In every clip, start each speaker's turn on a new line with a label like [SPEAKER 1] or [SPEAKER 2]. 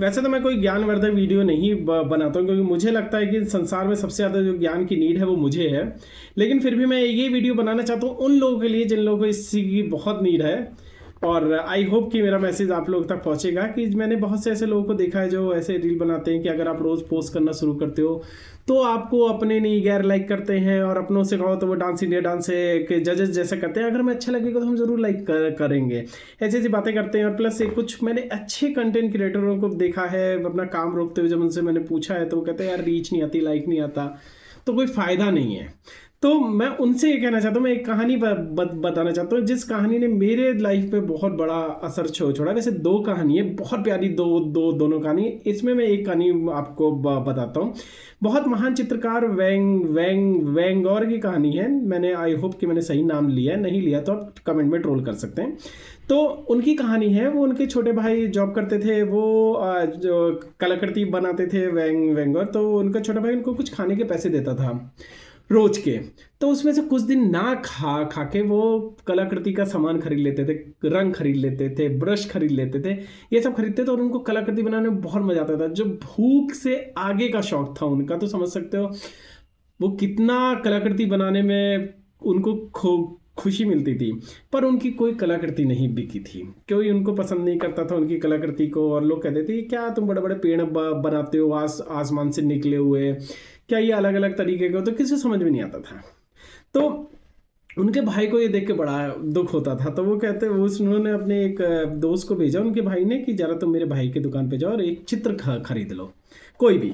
[SPEAKER 1] वैसे तो मैं कोई ज्ञानवर्धक वीडियो नहीं बनाता हूँ, क्योंकि मुझे लगता है कि संसार में सबसे ज़्यादा जो ज्ञान की नीड है वो मुझे है। लेकिन फिर भी मैं ये वीडियो बनाना चाहता हूँ उन लोगों के लिए जिन लोगों को इसी की बहुत नीड है। और आई होप कि मेरा मैसेज आप लोग तक पहुंचेगा कि मैंने बहुत से ऐसे लोगों को देखा है जो ऐसे रील बनाते हैं कि अगर आप रोज़ पोस्ट करना शुरू करते हो तो आपको अपने नहीं गैर लाइक करते हैं, और अपनों से कहो तो वो डांस इंडिया डांस के जजेस जैसे करते हैं, अगर हमें अच्छा लगेगा तो हम ज़रूर लाइक करेंगे। ऐसी ऐसी बातें करते हैं। और प्लस एक कुछ मैंने अच्छे कंटेंट क्रिएटरों को देखा है अपना काम रोकते हुए, जब उनसे मैंने पूछा है तो वो कहते हैं यार रीच नहीं आती, लाइक नहीं आता, तो कोई फ़ायदा नहीं है। तो मैं उनसे ये कहना चाहता हूँ, मैं एक कहानी बताना चाहता हूँ जिस कहानी ने मेरे लाइफ पे बहुत बड़ा असर छोड़ा। वैसे दो कहानी है, बहुत प्यारी दोनों कहानी। इसमें मैं एक कहानी आपको बताता हूँ। बहुत महान चित्रकार वैन गॉग की कहानी है। मैंने आई होप कि मैंने सही नाम लिया है, नहीं लिया तो आप कमेंट में ट्रोल कर सकते हैं। तो उनकी कहानी है, वो उनके छोटे भाई जॉब करते थे, वो जो कलाकृति बनाते थे वैन गॉग। तो उनका छोटा भाई उनको कुछ खाने के पैसे देता था रोज के। तो उसमें से कुछ दिन ना खा खा के वो कलाकृति का सामान खरीद लेते थे, रंग खरीद लेते थे, ब्रश खरीद लेते थे, ये सब खरीदते थे। और उनको कलाकृति बनाने में बहुत मजा आता था। जो भूख से आगे का शौक था उनका, तो समझ सकते हो वो कितना कलाकृति बनाने में उनको खुशी मिलती थी। पर उनकी कोई कलाकृति नहीं बिकी थी, कोई उनको पसंद नहीं करता था उनकी कलाकृति को। और लोग कहते थे क्या तुम बड़े बड़े पेड़ बनाते हो आसमान से निकले हुए, क्या ये अलग अलग तरीके के, तो किसी समझ में नहीं आता था। तो उनके भाई को ये देख के बड़ा दुख होता था। तो वो कहते उन्होंने अपने एक दोस्त को भेजा उनके भाई ने कि जरा तुम मेरे भाई की दुकान पे जाओ और एक चित्र खरीद लो कोई भी।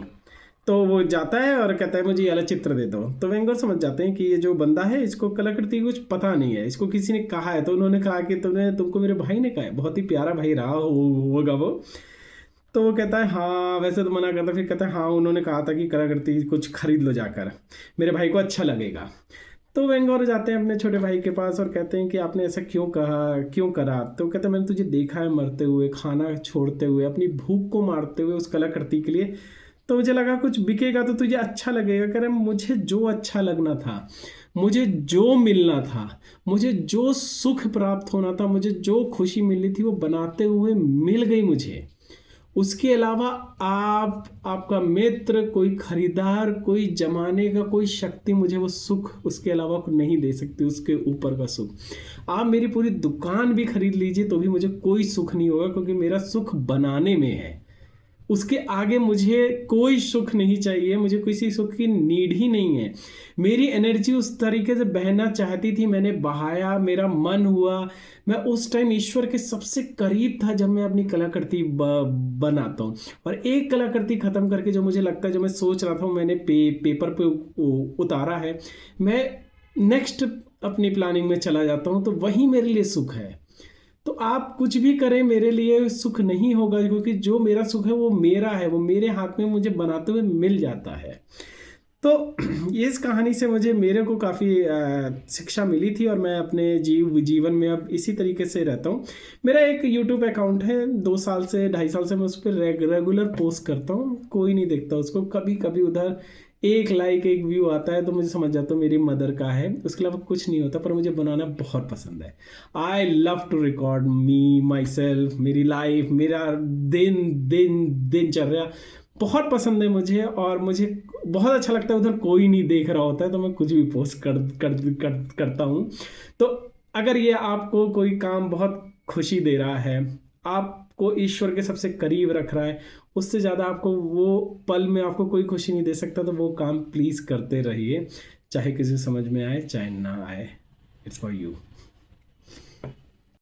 [SPEAKER 1] तो वो जाता है और कहता है मुझे ये वाला चित्र दे दो। तो वैन गॉग समझ जाते हैं कि ये जो बंदा है इसको कलाकृति कुछ पता नहीं है, इसको किसी ने कहा है। तो उन्होंने कहा कि तुमको मेरे भाई ने कहा है, बहुत ही प्यारा भाई रहा होगा वो। तो वो कहता है हाँ, वैसे तो मना करता, फिर कहता है हाँ उन्होंने कहा था कि कलाकृति कुछ खरीद लो जाकर, मेरे भाई को अच्छा लगेगा। तो वैन गॉग जाते हैं अपने छोटे भाई के पास और कहते हैं कि आपने ऐसा क्यों कहा, क्यों करा। तो कहते हैं मैंने तुझे देखा है मरते हुए, खाना छोड़ते हुए, अपनी भूख को मारते हुए उस कलाकृति के लिए। तो मुझे लगा कुछ बिकेगा तो तुझे अच्छा लगेगा। कह रहे मुझे जो अच्छा लगना था, मुझे जो मिलना था, मुझे जो सुख प्राप्त होना था, मुझे जो खुशी मिलनी थी वो बनाते हुए मिल गई मुझे। उसके अलावा आपका मित्र, कोई खरीदार, कोई जमाने का कोई शक्ति मुझे वो सुख उसके अलावा नहीं दे सकती, उसके ऊपर का सुख। आप मेरी पूरी दुकान भी खरीद लीजिए तो भी मुझे कोई सुख नहीं होगा, क्योंकि मेरा सुख बनाने में है। उसके आगे मुझे कोई सुख नहीं चाहिए, मुझे किसी सुख की नीड ही नहीं है। मेरी एनर्जी उस तरीके से बहना चाहती थी, मैंने बहाया, मेरा मन हुआ। मैं उस टाइम ईश्वर के सबसे करीब था जब मैं अपनी कलाकृति बनाता हूँ। और एक कलाकृति खत्म करके जो मुझे लगता है, जो मैं सोच रहा था मैंने पेपर पे उतारा है, मैं नेक्स्ट अपनी प्लानिंग में चला जाता हूँ, तो वही मेरे लिए सुख है। तो आप कुछ भी करें मेरे लिए सुख नहीं होगा, क्योंकि जो मेरा सुख है वो मेरा है, वो मेरे हाथ में मुझे बनाते हुए मिल जाता है। तो इस कहानी से मेरे को काफ़ी शिक्षा मिली थी, और मैं अपने जीवन में अब इसी तरीके से रहता हूँ। मेरा एक यूट्यूब अकाउंट है, 2 साल से 2.5 साल से मैं उस पर रेगुलर पोस्ट करता हूँ। कोई नहीं देखता उसको, कभी कभी उधर एक लाइक एक व्यू आता है तो मुझे समझ जाता हूँ मेरी मदर का है, उसके अलावा कुछ नहीं होता। पर मुझे बनाना बहुत पसंद है। I love to record me myself, मेरी लाइफ, मेरा दिनचर्या बहुत पसंद है मुझे। और मुझे बहुत अच्छा लगता है उधर कोई नहीं देख रहा होता है तो मैं कुछ भी पोस्ट करता हूँ। तो अगर ये आपको कोई काम बहुत खुशी दे रहा है, आपको ईश्वर के सबसे करीब रख रहा है, उससे ज़्यादा आपको वो पल में आपको कोई खुशी नहीं दे सकता, तो वो काम प्लीज़ करते रहिए, चाहे किसी समझ में आए चाहे ना आए। It's for you.